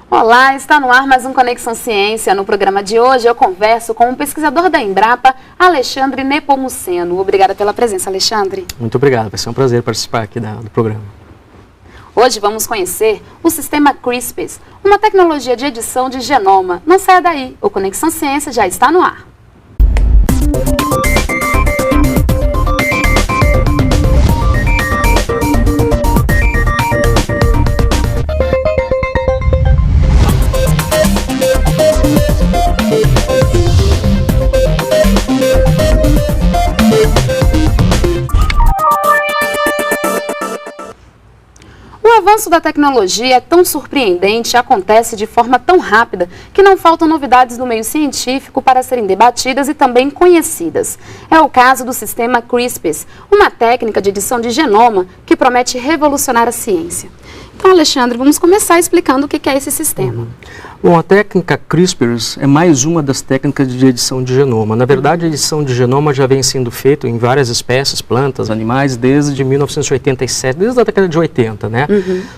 Olá, está no ar mais um Conexão Ciência. No programa de hoje eu converso com o pesquisador da Embrapa, Alexandre Nepomuceno. Obrigada pela presença, Alexandre. Muito obrigado, vai ser um prazer participar aqui do programa. Hoje vamos conhecer o sistema CRISPR, uma tecnologia de edição de genoma. Não saia daí, o Conexão Ciência já está no ar. O avanço da tecnologia é tão surpreendente e acontece de forma tão rápida que não faltam novidades no meio científico para serem debatidas e também conhecidas. É o caso do sistema CRISPR, uma técnica de edição de genoma que promete revolucionar a ciência. Então, Alexandre, vamos começar explicando o que é esse sistema. Bom, a técnica CRISPR é mais uma das técnicas de edição de genoma. Na verdade, a edição de genoma já vem sendo feita em várias espécies, plantas, animais, desde 1987, desde a década de 80, né?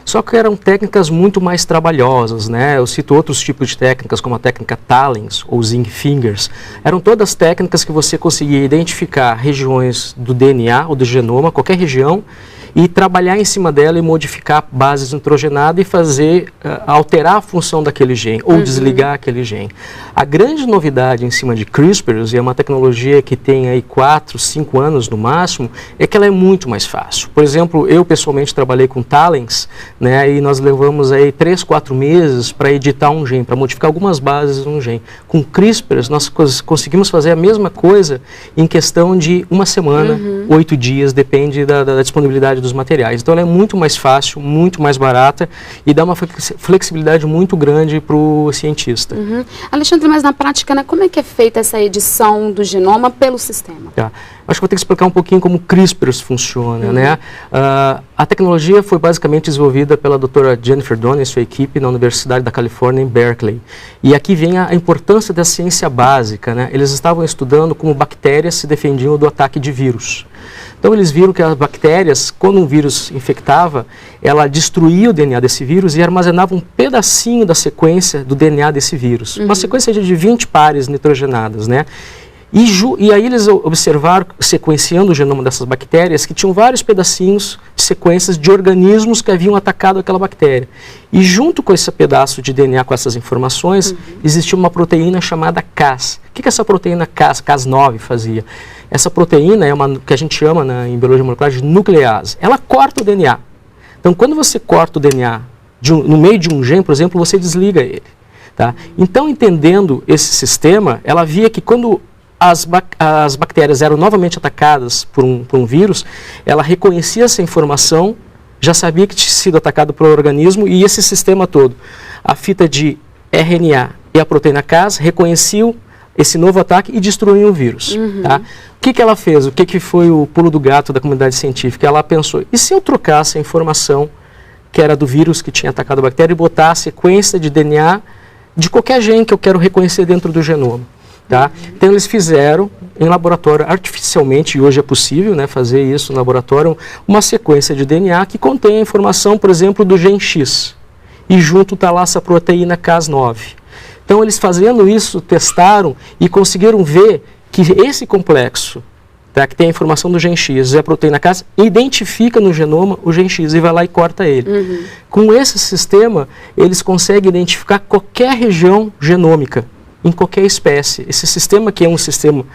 Só que eram técnicas muito mais trabalhosas, né? Eu cito outros tipos de técnicas, como a técnica Talens ou Zinc Fingers. Eram todas técnicas que você conseguia identificar regiões do DNA ou do genoma, qualquer região, e trabalhar em cima dela e modificar bases nitrogenadas e fazer, alterar a função daquele gene, ou desligar aquele gene. A grande novidade em cima de CRISPR, e é uma tecnologia que tem aí 4, 5 anos no máximo, é que ela é muito mais fácil. Por exemplo, eu pessoalmente trabalhei com Talens, né, e nós levamos aí 3, 4 meses para editar um gene, para modificar algumas bases de um gene. Com CRISPR, nós conseguimos fazer a mesma coisa em questão de uma semana, 8 dias, depende da disponibilidade dos materiais. Então ela é muito mais fácil, muito mais barata e dá uma flexibilidade muito grande para o cientista. Alexandre, mas na prática, né, como é que é feita essa edição do genoma pelo sistema? Tá. Acho que vou ter que explicar um pouquinho como o CRISPR funciona, né? A tecnologia foi basicamente desenvolvida pela doutora Jennifer Doudna e sua equipe na Universidade da Califórnia, em Berkeley. E aqui vem a importância da ciência básica, né? Eles estavam estudando como bactérias se defendiam do ataque de vírus. Então eles viram que as bactérias, quando um vírus infectava, ela destruía o DNA desse vírus e armazenava um pedacinho da sequência do DNA desse vírus. Uma sequência de 20 pares nitrogenadas, né? E aí eles observaram, sequenciando o genoma dessas bactérias, que tinham vários pedacinhos de sequências de organismos que haviam atacado aquela bactéria. E junto com esse pedaço de DNA, com essas informações, existia uma proteína chamada Cas. O que essa proteína Cas, Cas9, fazia? Essa proteína é uma que a gente chama em biologia molecular de nuclease. Ela corta o DNA. Então, quando você corta o DNA no meio de um gene, por exemplo, você desliga ele. Tá? Então, entendendo esse sistema, ela via que quando as bactérias eram novamente atacadas por um vírus, ela reconhecia essa informação, já sabia que tinha sido atacado pelo organismo e esse sistema todo, a fita de RNA e a proteína Cas, reconheciam esse novo ataque e destruíam o vírus. Tá? O que ela fez? O que foi o pulo do gato da comunidade científica? Ela pensou, e se eu trocasse a informação que era do vírus que tinha atacado a bactéria e botar a sequência de DNA de qualquer gene que eu quero reconhecer dentro do genoma? Tá? Então eles fizeram em laboratório artificialmente, e hoje é possível, né, fazer isso no laboratório, uma sequência de DNA que contém a informação, por exemplo, do gene X. E junto está lá essa proteína Cas9. Então eles fazendo isso, testaram e conseguiram ver que esse complexo, tá, que tem a informação do gene X e a proteína Cas, identifica no genoma o gene X e vai lá e corta ele. Com esse sistema, eles conseguem identificar qualquer região genômica em qualquer espécie. Esse sistema, que é um sistema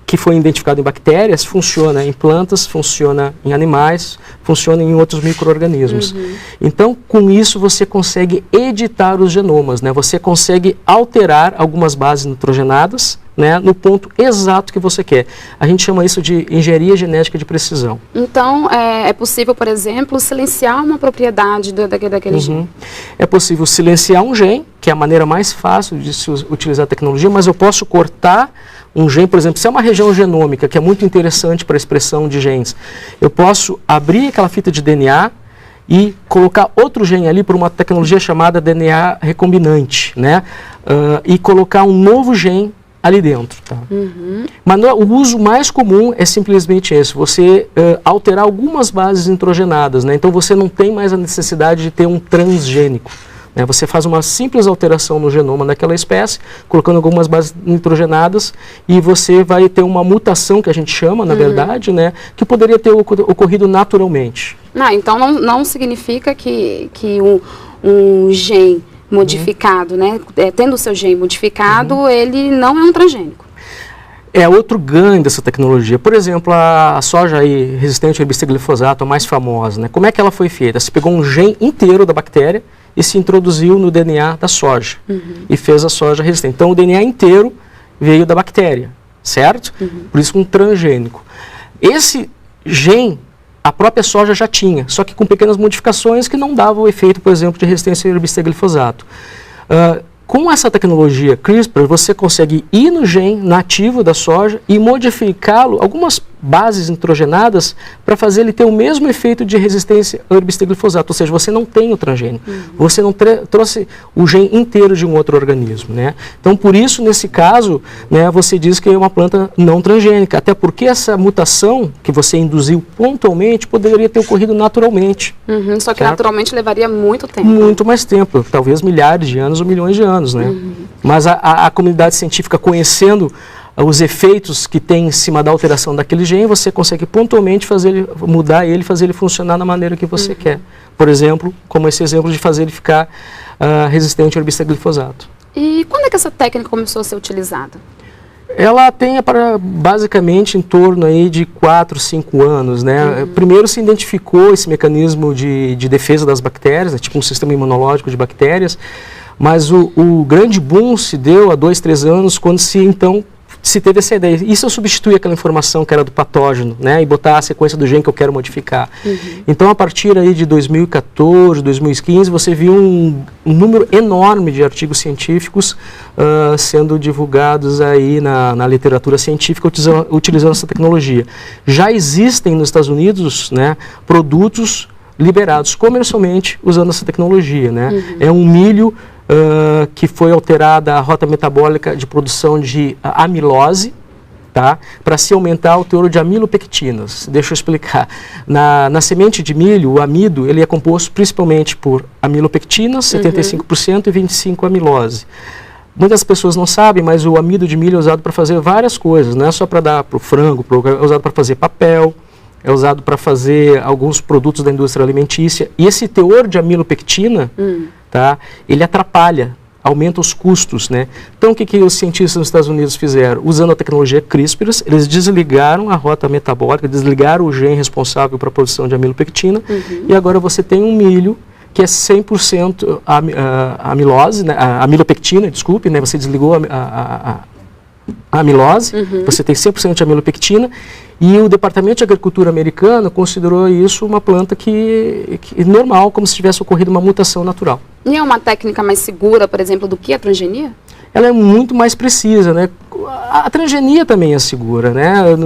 que foi identificado em bactérias, funciona em plantas, funciona em animais, funciona em outros micro-organismos. Então, com isso, você consegue editar os genomas, né? Você consegue alterar algumas bases nitrogenadas, né, no ponto exato que você quer. A gente chama isso de engenharia genética de precisão. Então, é possível, por exemplo, silenciar uma propriedade daquele gene? É possível silenciar um gene, que é a maneira mais fácil de se utilizar a tecnologia, mas eu posso cortar um gene, por exemplo, se é uma região genômica que é muito interessante para a expressão de genes, eu posso abrir aquela fita de DNA e colocar outro gene ali por uma tecnologia chamada DNA recombinante, né? E colocar um novo gene ali dentro. Tá? Mas o uso mais comum é simplesmente esse, você alterar algumas bases nitrogenadas, né? Então você não tem mais a necessidade de ter um transgênico. né? Você faz uma simples alteração no genoma daquela espécie, colocando algumas bases nitrogenadas, e você vai ter uma mutação, que a gente chama, na verdade, né? Que poderia ter ocorrido naturalmente. Então não significa que um gene modificado, né? Tendo o seu gene modificado, ele não é um transgênico. É outro ganho dessa tecnologia. Por exemplo, a soja aí, resistente ao herbicida glifosato, a mais famosa, né? Como é que ela foi feita? Você pegou um gene inteiro da bactéria e se introduziu no DNA da soja e fez a soja resistente. Então, o DNA inteiro veio da bactéria, certo? Por isso, um transgênico. Esse gene, a própria soja já tinha, só que com pequenas modificações que não davam o efeito, por exemplo, de resistência ao herbicida glifosato. Com essa tecnologia CRISPR, você consegue ir no gene nativo da soja e modificá-lo, algumas bases nitrogenadas, para fazer ele ter o mesmo efeito de resistência ao herbicida glifosato. Ou seja, você não tem o transgênico, você não trouxe o gene inteiro de um outro organismo, né? Então, por isso, nesse caso, né, você diz que é uma planta não transgênica, até porque essa mutação que você induziu pontualmente poderia ter ocorrido naturalmente. Só que naturalmente levaria muito tempo. Muito mais tempo, talvez milhares de anos ou milhões de anos, né? Mas a comunidade científica, conhecendo os efeitos que tem em cima da alteração daquele gene, você consegue pontualmente mudar ele, fazer ele funcionar da maneira que você quer. Por exemplo, como esse exemplo de fazer ele ficar resistente ao herbicida glifosato. E quando é que essa técnica começou a ser utilizada? Ela tem basicamente em torno aí de 4, 5 anos, né? Primeiro se identificou esse mecanismo de defesa das bactérias, né? Tipo um sistema imunológico de bactérias, mas o grande boom se deu há 2, 3 anos, quando se teve essa ideia. Isso eu substitui aquela informação que era do patógeno, né? E botar a sequência do gene que eu quero modificar. Então, a partir aí de 2014, 2015, você viu um número enorme de artigos científicos sendo divulgados aí na literatura científica utilizando essa tecnologia. Já existem nos Estados Unidos, né, produtos liberados comercialmente usando essa tecnologia, né? É um milho que foi alterada a rota metabólica de produção de amilose, tá? Para se aumentar o teor de amilopectinas. Deixa eu explicar. Na semente de milho, o amido, ele é composto principalmente por amilopectinas, 75%, e 25% amilose. Muitas pessoas não sabem, mas o amido de milho é usado para fazer várias coisas, não é só para dar para o frango, é usado para fazer papel, é usado para fazer alguns produtos da indústria alimentícia. E esse teor de amilopectina, tá, ele atrapalha, aumenta os custos, né? Então, o que os cientistas nos Estados Unidos fizeram? Usando a tecnologia CRISPR, eles desligaram a rota metabólica, desligaram o gene responsável para a produção de amilopectina, e agora você tem um milho que é 100% amilose, né? Amilopectina, desculpe, né? Você desligou a amilose, você tem 100% de amilopectina, e o Departamento de Agricultura americano considerou isso uma planta que normal, como se tivesse ocorrido uma mutação natural. E é uma técnica mais segura, por exemplo, do que a transgenia? Ela é muito mais precisa, né? A transgenia também é segura, né?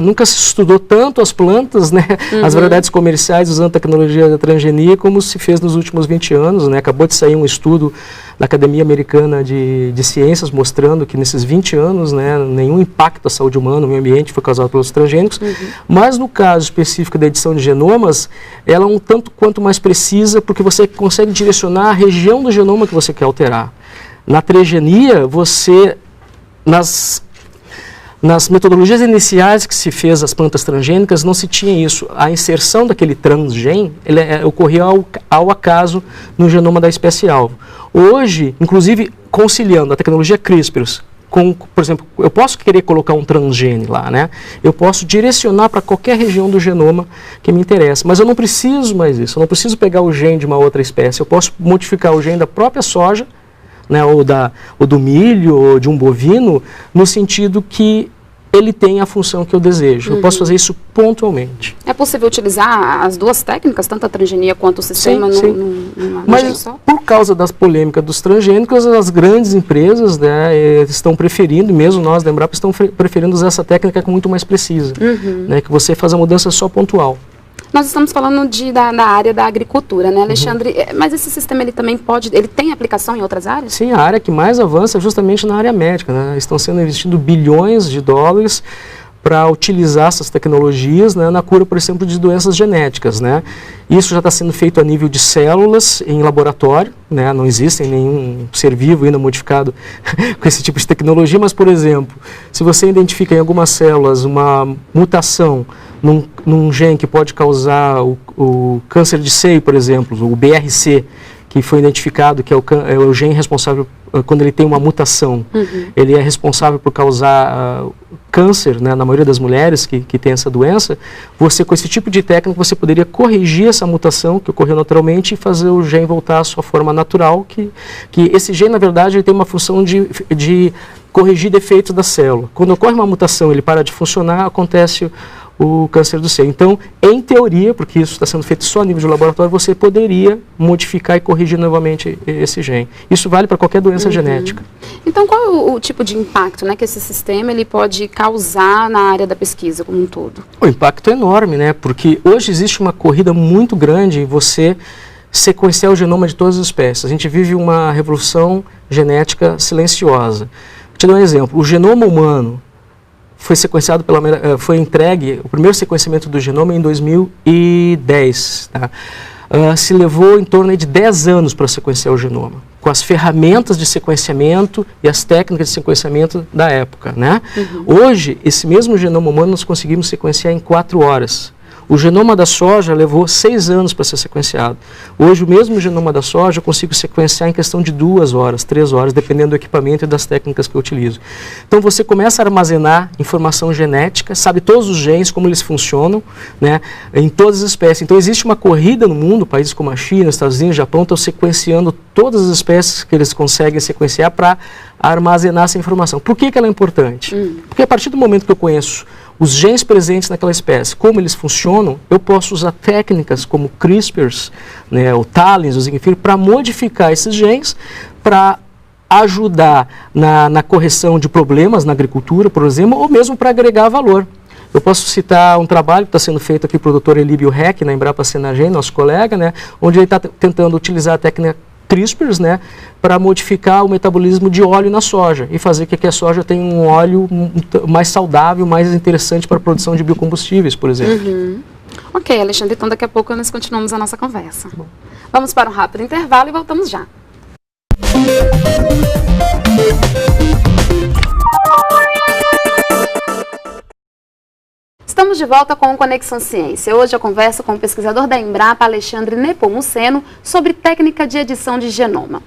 Nunca se estudou tanto as plantas, né? As variedades comerciais usando a tecnologia da transgenia como se fez nos últimos 20 anos, né? Acabou de sair um estudo da Academia Americana de Ciências mostrando que nesses 20 anos, né, nenhum impacto à saúde humana, no meio ambiente foi causado pelos transgênicos, mas no caso específico da edição de genomas, ela é um tanto quanto mais precisa porque você consegue direcionar a região do genoma que você quer alterar. Na transgenia, você, nas metodologias iniciais que se fez as plantas transgênicas, não se tinha isso. A inserção daquele transgene ocorria ao acaso no genoma da espécie-alvo. Hoje, inclusive, conciliando a tecnologia CRISPR por exemplo, eu posso querer colocar um transgene lá, né? Eu posso direcionar para qualquer região do genoma que me interessa, mas eu não preciso mais disso. Eu não preciso pegar o gene de uma outra espécie. Eu posso modificar o gene da própria soja, né, ou do milho, ou de um bovino, no sentido que ele tem a função que eu desejo. Eu posso fazer isso pontualmente. É possível utilizar as duas técnicas, tanto a transgenia quanto o sistema, numa gene só? Por causa das polêmicas dos transgênicos, as grandes empresas, né, estão preferindo, mesmo nós da Embrapa, estão preferindo usar essa técnica que é muito mais precisa, né, que você faz a mudança só pontual. Nós estamos falando da área da agricultura, né, Alexandre? Mas esse sistema ele também ele tem aplicação em outras áreas? Sim, a área que mais avança é justamente na área médica, né? Estão sendo investidos bilhões de dólares para utilizar essas tecnologias, né, na cura, por exemplo, de doenças genéticas, né. Isso já está sendo feito a nível de células em laboratório, né, não existe nenhum ser vivo ainda modificado com esse tipo de tecnologia, mas, por exemplo, se você identifica em algumas células uma mutação num gene que pode causar o câncer de seio, por exemplo, o BRC, que foi identificado, que é o gene responsável, quando ele tem uma mutação, ele é responsável por causar câncer, né, na maioria das mulheres que tem essa doença. Você, com esse tipo de técnica, você poderia corrigir essa mutação que ocorreu naturalmente e fazer o gene voltar à sua forma natural, que esse gene, na verdade, ele tem uma função de corrigir defeitos da célula. Quando ocorre uma mutação, ele para de funcionar, acontece o câncer do seio. Então, em teoria, porque isso está sendo feito só a nível de laboratório, você poderia modificar e corrigir novamente esse gene. Isso vale para qualquer doença genética. Então, qual é o tipo de impacto, né, que esse sistema ele pode causar na área da pesquisa como um todo? O impacto é enorme, né? Porque hoje existe uma corrida muito grande em você sequenciar o genoma de todas as espécies. A gente vive uma revolução genética silenciosa. Vou te dar um exemplo. O genoma humano foi sequenciado foi entregue o primeiro sequenciamento do genoma em 2010. Tá? Se levou em torno de 10 anos para sequenciar o genoma, com as ferramentas de sequenciamento e as técnicas de sequenciamento da época. Né? Hoje, esse mesmo genoma humano nós conseguimos sequenciar em 4 horas. O genoma da soja levou 6 anos para ser sequenciado. Hoje, o mesmo genoma da soja eu consigo sequenciar em questão de 2 horas, 3 horas, dependendo do equipamento e das técnicas que eu utilizo. Então, você começa a armazenar informação genética, sabe todos os genes, como eles funcionam, né, em todas as espécies. Então, existe uma corrida no mundo, países como a China, Estados Unidos, Japão, estão sequenciando todas as espécies que eles conseguem sequenciar para armazenar essa informação. Por que ela é importante? Porque a partir do momento que eu conheço os genes presentes naquela espécie, como eles funcionam, eu posso usar técnicas como CRISPRs, né, o TALENs, o Zinfir, para modificar esses genes, para ajudar na correção de problemas na agricultura, por exemplo, ou mesmo para agregar valor. Eu posso citar um trabalho que está sendo feito aqui pelo Dr. Elíbio Reck, na Embrapa Senagem, nosso colega, né, onde ele está tentando utilizar a técnica CRISPRs, né, para modificar o metabolismo de óleo na soja e fazer com que a soja tenha um óleo mais saudável, mais interessante para a produção de biocombustíveis, por exemplo. Ok, Alexandre, então daqui a pouco nós continuamos a nossa conversa. Vamos para um rápido intervalo e voltamos já. Estamos de volta com o Conexão Ciência. Hoje eu converso com o pesquisador da Embrapa, Alexandre Nepomuceno, sobre técnica de edição de genoma.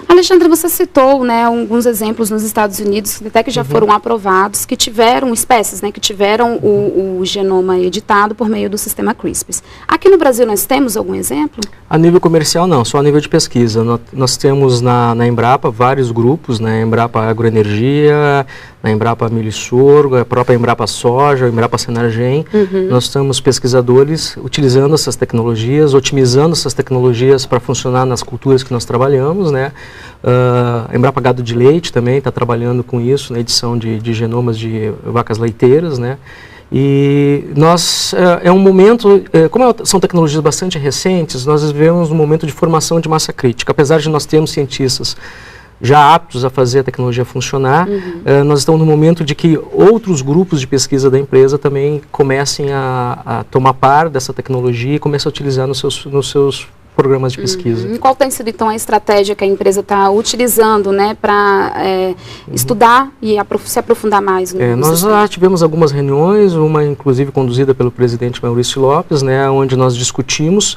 Alexandre, você citou, né, alguns exemplos nos Estados Unidos, até que já foram aprovados, que tiveram espécies, né, que tiveram o genoma editado por meio do sistema CRISPR. Aqui no Brasil nós temos algum exemplo? A nível comercial não, só a nível de pesquisa. Nós temos na Embrapa vários grupos, né, Embrapa Agroenergia, na Embrapa Milho e Sorgo, a própria Embrapa Soja, a Embrapa Senagem. Nós estamos pesquisadores utilizando essas tecnologias, otimizando essas tecnologias para funcionar nas culturas que nós trabalhamos, né. A Embrapa Gado de Leite também está trabalhando com isso, na edição de genomas de vacas leiteiras, né. E nós, é um momento, como são tecnologias bastante recentes, nós vivemos um momento de formação de massa crítica. Apesar de nós termos cientistas já aptos a fazer a tecnologia funcionar, nós estamos no momento de que outros grupos de pesquisa da empresa também comecem a tomar par dessa tecnologia e comecem a utilizar nos seus programas de pesquisa. E qual tem sido, então, a estratégia que a empresa está utilizando, né, para estudar e se aprofundar mais no nós já tivemos algumas reuniões, uma inclusive conduzida pelo presidente Maurício Lopes, né, onde nós discutimos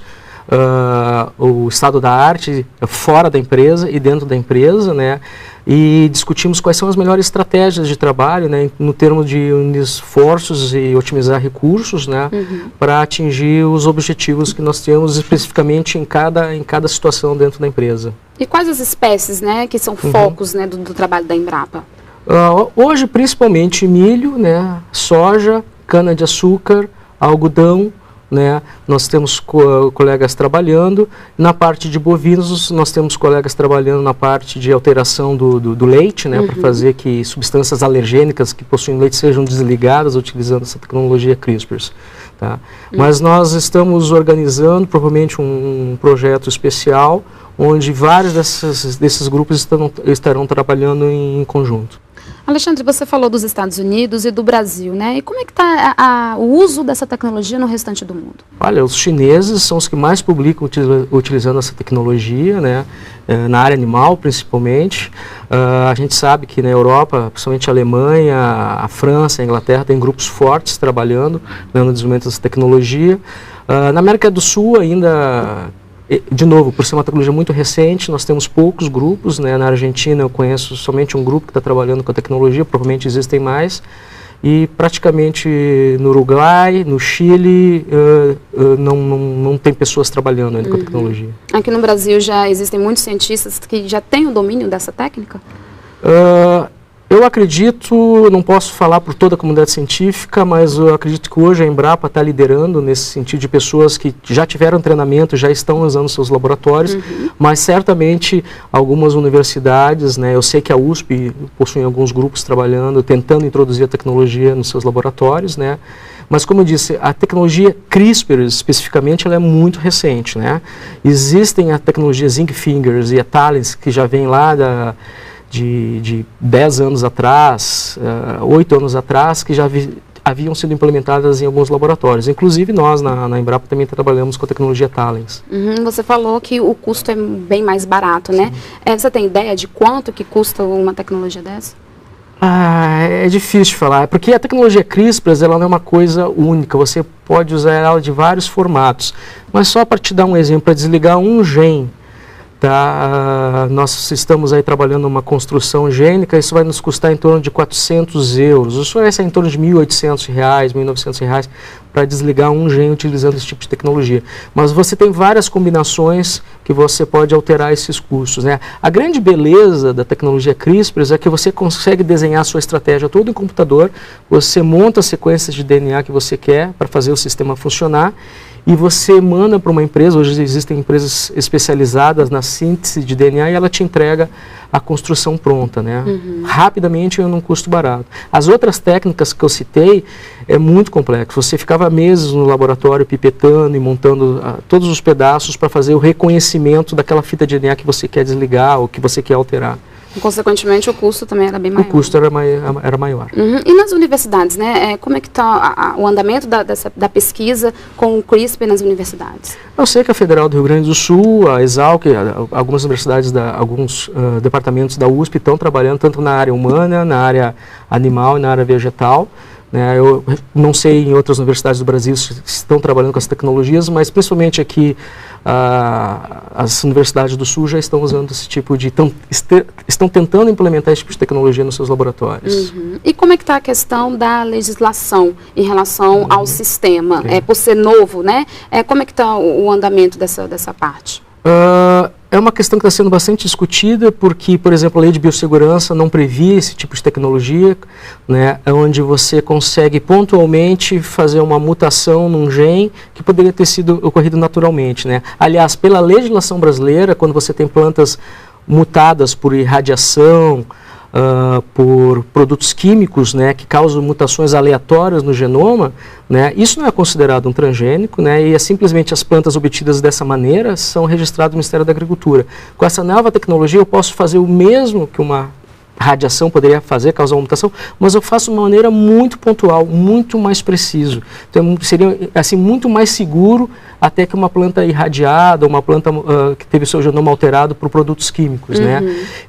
o estado da arte fora da empresa e dentro da empresa, né, e discutimos quais são as melhores estratégias de trabalho, né, no termo de unir esforços e otimizar recursos, né, para atingir os objetivos que nós temos especificamente em cada situação dentro da empresa. E quais as espécies, né, que são focos, né, do trabalho da Embrapa? Hoje, principalmente milho, né, soja, cana-de-açúcar, algodão, né, nós temos colegas trabalhando. Na parte de bovinos, nós temos colegas trabalhando na parte de alteração do leite, né, para fazer que substâncias alergênicas que possuem leite sejam desligadas utilizando essa tecnologia CRISPR. Tá? Mas nós estamos organizando provavelmente um projeto especial onde vários desses grupos estarão trabalhando em conjunto. Alexandre, você falou dos Estados Unidos e do Brasil, né? E como é que está o uso dessa tecnologia no restante do mundo? Olha, os chineses são os que mais publicam utilizando essa tecnologia, né? Na área animal, principalmente. A gente sabe que na Europa, principalmente a Alemanha, a França, a Inglaterra, tem grupos fortes trabalhando, né, no desenvolvimento dessa tecnologia. Na América do Sul ainda... De novo, por ser uma tecnologia muito recente, nós temos poucos grupos, né? Na Argentina eu conheço somente um grupo que está trabalhando com a tecnologia, provavelmente existem mais, e praticamente no Uruguai, no Chile, não tem pessoas trabalhando ainda com a tecnologia. Aqui no Brasil já existem muitos cientistas que já têm o domínio dessa técnica? Eu acredito, não posso falar por toda a comunidade científica, mas eu acredito que hoje a Embrapa está liderando nesse sentido de pessoas que já tiveram treinamento, já estão usando seus laboratórios, mas certamente algumas universidades, né, eu sei que a USP possui alguns grupos trabalhando, tentando introduzir a tecnologia nos seus laboratórios, né, mas como eu disse, a tecnologia CRISPR especificamente ela é muito recente, né, existem a tecnologia Zinc Fingers e a Talens que já vem lá de 10 anos atrás, 8 anos atrás, que já haviam sido implementadas em alguns laboratórios. Inclusive nós, na Embrapa, também trabalhamos com a tecnologia Talens. Você falou que o custo é bem mais barato, né? Você tem ideia de quanto que custa uma tecnologia dessa? É difícil de falar, porque a tecnologia CRISPR ela não é uma coisa única, você pode usar ela de vários formatos. Mas só para te dar um exemplo, para desligar um gene, nós estamos aí trabalhando numa construção gênica, isso vai nos custar em torno de 400 euros. Isso vai ser em torno de R$1.800, R$1.900 para desligar um gene utilizando esse tipo de tecnologia. Mas você tem várias combinações que você pode alterar esses custos, né? A grande beleza da tecnologia CRISPR é que você consegue desenhar a sua estratégia toda em computador, você monta as sequências de DNA que você quer para fazer o sistema funcionar, e você manda para uma empresa, hoje existem empresas especializadas na síntese de DNA e ela te entrega a construção pronta, né? Rapidamente e num custo barato. As outras técnicas que eu citei é muito complexo. Você ficava meses no laboratório pipetando e montando todos os pedaços para fazer o reconhecimento daquela fita de DNA que você quer desligar ou que você quer alterar. Consequentemente, o custo também era bem maior. O custo era maior. E nas universidades, né? Como é que está o andamento da pesquisa com o CRISPR nas universidades? Eu sei que a Federal do Rio Grande do Sul, a Exalc, algumas universidades, alguns departamentos da USP estão trabalhando tanto na área humana, na área animal e na área vegetal. Eu não sei em outras universidades do Brasil se estão trabalhando com as tecnologias, mas principalmente aqui as universidades do Sul já estão usando esse tipo de... estão tentando implementar esse tipo de tecnologia nos seus laboratórios. E como é que está a questão da legislação em relação ao sistema? Por ser novo, né? Como é que está o andamento dessa parte? É uma questão que está sendo bastante discutida porque, por exemplo, a lei de biossegurança não previa esse tipo de tecnologia, né, onde você consegue pontualmente fazer uma mutação num gene que poderia ter sido ocorrido naturalmente, né. Aliás, pela legislação brasileira, quando você tem plantas mutadas por irradiação, por produtos químicos, né, que causam mutações aleatórias no genoma, né, isso não é considerado um transgênico, né, e simplesmente as plantas obtidas dessa maneira são registradas no Ministério da Agricultura. Com essa nova tecnologia eu posso fazer o mesmo que uma radiação poderia fazer, causar uma mutação, mas eu faço de uma maneira muito pontual, muito mais preciso. Então seria assim, muito mais seguro até que uma planta irradiada, uma planta que teve o seu genoma alterado por produtos químicos, né?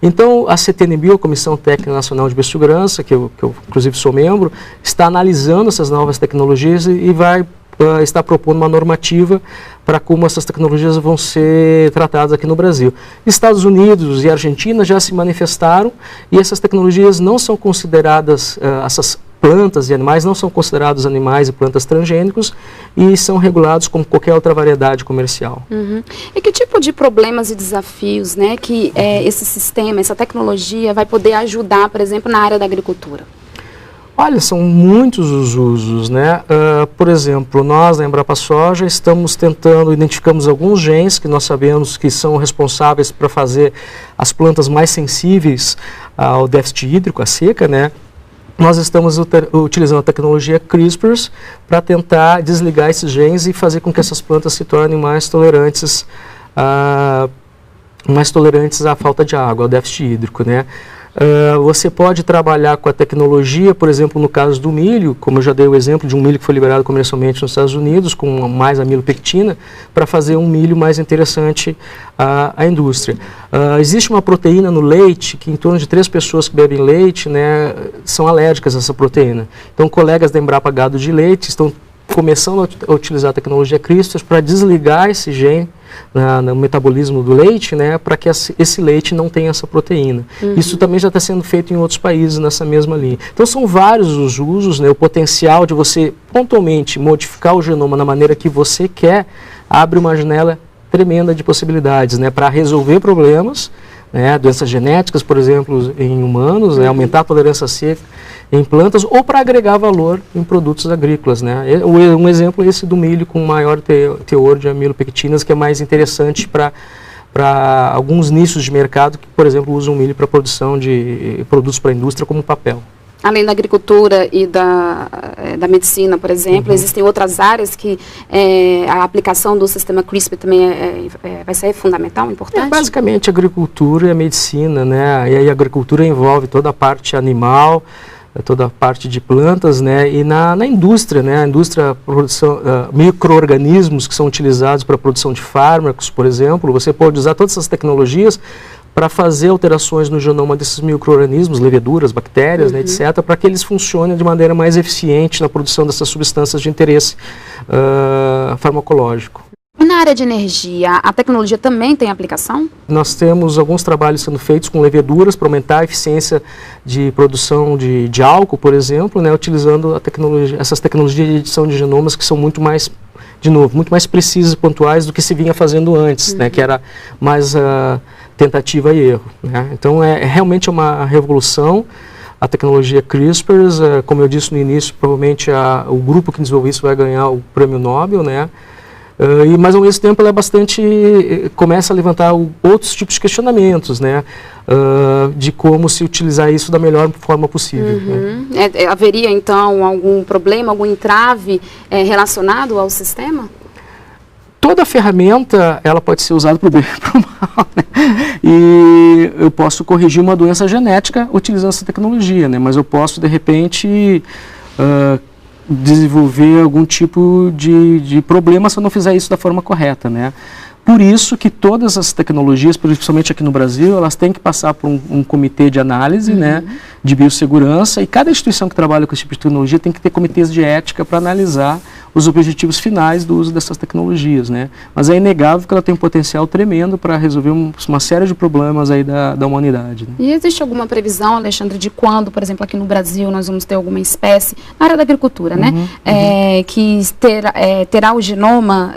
Então a CTNBio, a Comissão Técnica Nacional de Biossegurança, que eu inclusive sou membro, está analisando essas novas tecnologias e vai está propondo uma normativa para como essas tecnologias vão ser tratadas aqui no Brasil. Estados Unidos e Argentina já se manifestaram e essas tecnologias não são consideradas, essas plantas e animais não são considerados animais e plantas transgênicos e são regulados como qualquer outra variedade comercial. E que tipo de problemas e desafios, né, que esse sistema, essa tecnologia vai poder ajudar, por exemplo, na área da agricultura? Olha, são muitos os usos, né? Por exemplo, nós na Embrapa Soja identificamos alguns genes que nós sabemos que são responsáveis para fazer as plantas mais sensíveis ao déficit hídrico, à seca, né? Nós estamos utilizando a tecnologia CRISPR para tentar desligar esses genes e fazer com que essas plantas se tornem mais tolerantes à falta de água, ao déficit hídrico, né? Você pode trabalhar com a tecnologia, por exemplo, no caso do milho, como eu já dei o exemplo de um milho que foi liberado comercialmente nos Estados Unidos, com mais amilopectina, para fazer um milho mais interessante à indústria. Existe uma proteína no leite, que em torno de 3 pessoas que bebem leite, né, são alérgicas a essa proteína. Então, colegas da Embrapa Gado de Leite estão começando a utilizar a tecnologia CRISPR para desligar esse gene no metabolismo do leite, né, para que esse leite não tenha essa proteína. Isso também já está sendo feito em outros países nessa mesma linha. Então são vários os usos, né, o potencial de você pontualmente modificar o genoma na maneira que você quer, abre uma janela tremenda de possibilidades, né, para resolver problemas, né, doenças genéticas, por exemplo, em humanos, né, aumentar a tolerância seca em plantas, ou para agregar valor em produtos agrícolas, né. Um exemplo é esse do milho com maior teor de amilopectinas, que é mais interessante para alguns nichos de mercado que, por exemplo, usam milho para produção de produtos para a indústria, como papel. Além da agricultura e da medicina, por exemplo, existem outras áreas que a aplicação do sistema CRISPR também vai ser fundamental, importante? Basicamente, a agricultura e a medicina, né? E aí a agricultura envolve toda a parte animal, toda a parte de plantas, né? E na indústria, né? A indústria, produção, micro-organismos que são utilizados para a produção de fármacos, por exemplo, você pode usar todas essas tecnologias para fazer alterações no genoma desses micro-organismos, leveduras, bactérias, né, etc., para que eles funcionem de maneira mais eficiente na produção dessas substâncias de interesse farmacológico. E na área de energia, a tecnologia também tem aplicação? Nós temos alguns trabalhos sendo feitos com leveduras para aumentar a eficiência de produção de álcool, por exemplo, né, utilizando essas tecnologias de edição de genomas que são muito mais, de novo, muito mais precisas e pontuais do que se vinha fazendo antes, né, que era mais tentativa e erro, né? Então realmente uma revolução. A tecnologia CRISPR, como eu disse no início, provavelmente o grupo que desenvolveu isso vai ganhar o prêmio Nobel, né? Mas ao mesmo tempo ela começa a levantar outros tipos de questionamentos, né? De como se utilizar isso da melhor forma possível. Né? Haveria então algum problema, algum entrave relacionado ao sistema? Toda ferramenta, ela pode ser usada para o bem e para o mal, né? E eu posso corrigir uma doença genética utilizando essa tecnologia, né? Mas eu posso, de repente, desenvolver algum tipo de problema se eu não fizer isso da forma correta, né? Por isso que todas as tecnologias, principalmente aqui no Brasil, elas têm que passar por um comitê de análise, né, de biossegurança, e cada instituição que trabalha com esse tipo de tecnologia tem que ter comitês de ética para analisar os objetivos finais do uso dessas tecnologias, né? Mas é inegável que ela tem um potencial tremendo para resolver uma série de problemas aí da humanidade. Né? E existe alguma previsão, Alexandre, de quando, por exemplo, aqui no Brasil nós vamos ter alguma espécie, na área da agricultura, né, que terá o genoma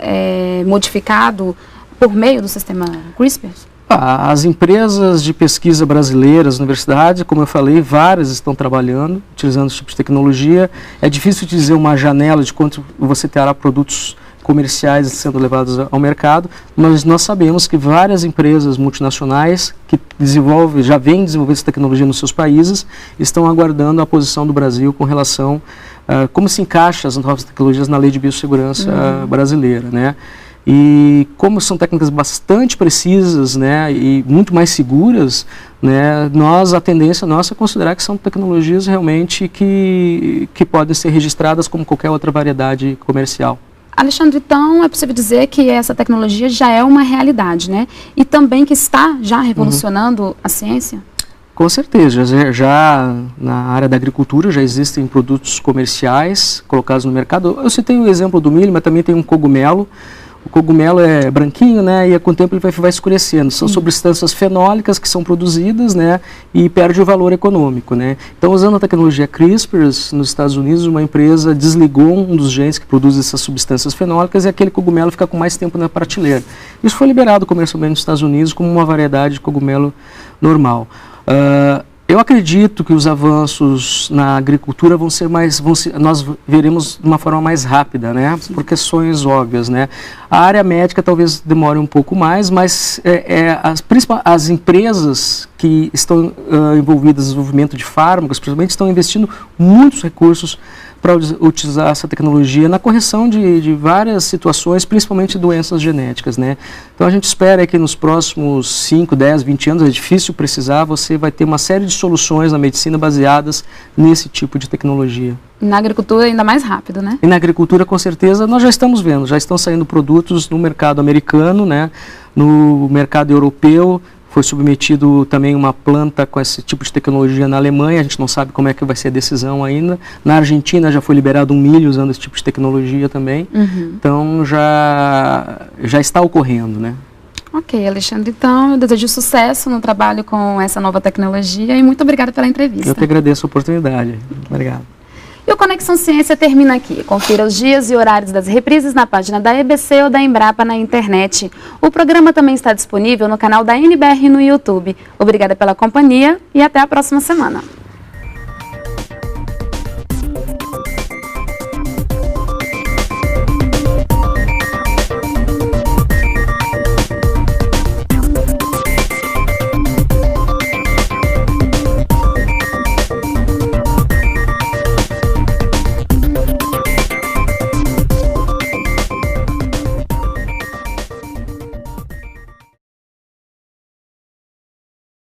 modificado por meio do sistema CRISPR? As empresas de pesquisa brasileiras, universidades, como eu falei, várias estão trabalhando, utilizando esse tipo de tecnologia. É difícil dizer uma janela de quanto você terá produtos comerciais sendo levados ao mercado, mas nós sabemos que várias empresas multinacionais que já vêm desenvolvendo essa tecnologia nos seus países estão aguardando a posição do Brasil com relação a como se encaixa as novas tecnologias na lei de biossegurança brasileira, né? E como são técnicas bastante precisas, né, e muito mais seguras, né, a tendência nossa é considerar que são tecnologias realmente que podem ser registradas como qualquer outra variedade comercial. Alexandre, então é possível dizer que essa tecnologia já é uma realidade, né? E também que está já revolucionando a ciência? Com certeza, já na área da agricultura já existem produtos comerciais colocados no mercado. Eu citei o exemplo do milho, mas também tem um cogumelo. O cogumelo é branquinho, né, e com o tempo ele vai escurecendo. São substâncias fenólicas que são produzidas, né, e perde o valor econômico, né. Então, usando a tecnologia CRISPR, nos Estados Unidos, uma empresa desligou um dos genes que produz essas substâncias fenólicas e aquele cogumelo fica com mais tempo na prateleira. Isso foi liberado comercialmente nos Estados Unidos como uma variedade de cogumelo normal. Eu acredito que os avanços na agricultura nós veremos de uma forma mais rápida, né? Por questões óbvias, né? A área médica talvez demore um pouco mais, mas as empresas que estão envolvidas no desenvolvimento de fármacos, principalmente, estão investindo muitos recursos para utilizar essa tecnologia na correção de várias situações, principalmente doenças genéticas, né? Então a gente espera que nos próximos 5, 10, 20 anos, é difícil precisar, você vai ter uma série de soluções na medicina baseadas nesse tipo de tecnologia. Na agricultura ainda mais rápido, né? E na agricultura, com certeza, nós já estamos vendo, já estão saindo produtos no mercado americano, né? No mercado europeu. Foi submetido também uma planta com esse tipo de tecnologia na Alemanha, a gente não sabe como é que vai ser a decisão ainda. Na Argentina já foi liberado um milho usando esse tipo de tecnologia também. Então já está ocorrendo, né? Ok, Alexandre, então eu desejo sucesso no trabalho com essa nova tecnologia e muito obrigada pela entrevista. Eu que agradeço a oportunidade. Obrigado. E o Conexão Ciência termina aqui. Confira os dias e horários das reprises na página da EBC ou da Embrapa na internet. O programa também está disponível no canal da NBR no YouTube. Obrigada pela companhia e até a próxima semana.